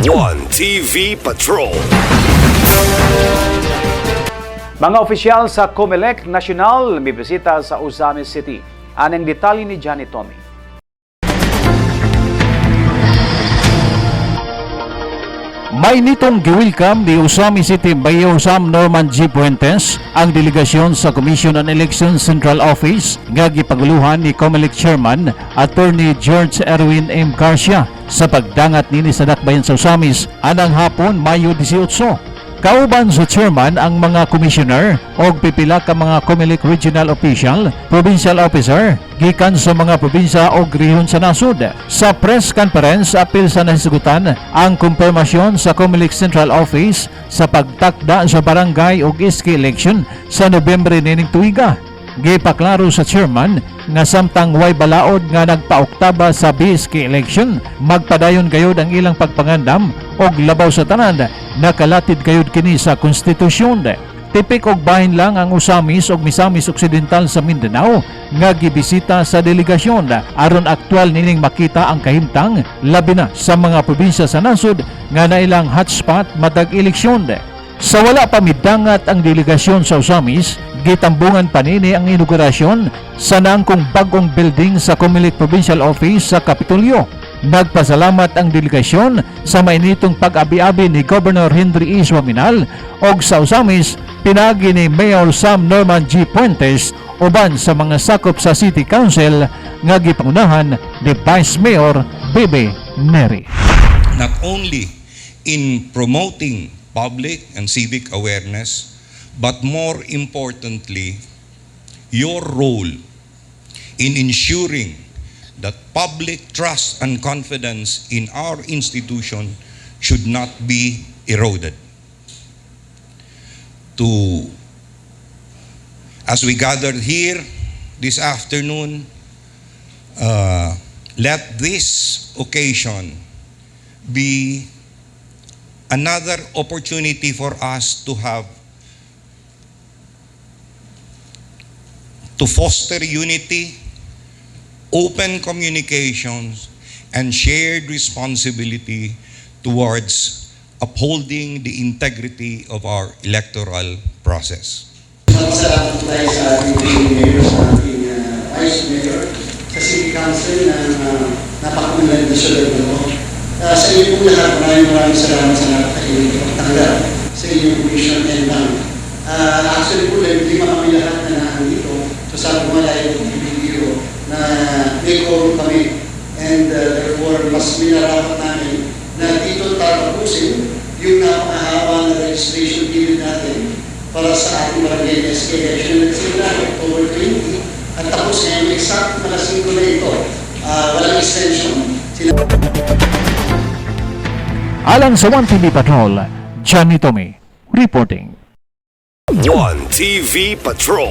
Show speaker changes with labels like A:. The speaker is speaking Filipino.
A: One TV Patrol.
B: Mga opisyal sa Comelec National may bisita sa Ozamis City. Anong detalye ni Johnny Tommy?
C: May nitong giwilkam ni Ozamis City Mayor Sam Norman G. Puentes ang delegasyon sa Commission on Elections Central Office nga gipaguluhan ni Comelec Chairman Attorney George Erwin M. Garcia sa pagdangat nini sa dakbayan sa Ozamis anang hapon Mayo 18. Kauban sa chairman ang mga commissioner o pipila ka mga Comelec regional official, provincial officer, gikan sa mga probinsya o rehiyon sa nasud. Sa press conference, apil sa nasigutan ang kumpirmasyon sa Comelec Central Office sa pagtakda sa barangay o iski election sa Nobyembre nining tuiga. Gipaklaro sa chairman nga samtang way balaod nga nagpaoktaba sa BSK election, magpadayon gayud ang ilang pagpangandam og labaw sa tanan, nakalatid gayud kini sa konstitusyon. Tipik og bahin lang ang Ozamis ug Misamis Occidental sa Mindanao nga gibisita sa delegasyon aron aktual nining makita ang kahimtang labi na sa mga probinsya sa nasod nga nailang hotspot matag eleksyon. Sa wala pa midangat ang delegasyon sa Ozamis, gitambungan pa nini ang inaugurasyon sa nangkong bagong building sa Comelec Provincial Office sa Kapitolyo. Nagpasalamat ang delegasyon sa mainitong pag-abi-abi ni Governor Henry E. Suaminal og sa Ozamis pinagi ni Mayor Sam Norman G. Puentes uban sa mga sakop sa City Council nga gipangunahan ni Vice Mayor Bebe Neri.
D: Not only in promoting public and civic awareness, but more importantly, your role in ensuring that public trust and confidence in our institution should not be eroded. As we gathered here this afternoon, let this occasion be another opportunity for us to foster unity, open communications, and shared responsibility towards upholding the integrity of our electoral process.
E: Salamat tayo sa ating mayor, sa ating vice mayor, sa City Council na napakamulan na sulat mo. Sa iyo po lahat, maraming salamat sa napakakinig pagtanggap sa inyong commission and actually po, lima kami lahat na nandito. So sabi ko malayo ng video na may call kami and therefore mas minarapat namin na dito tatapusin yung napakahaba na registration period natin para sa ating barangay SK election na simula October 20 at tapos ngayon exact na 5 na ito. Walang extension.
C: Alang sa One TV Patrol, Johnny Tommy reporting.
A: One TV Patrol.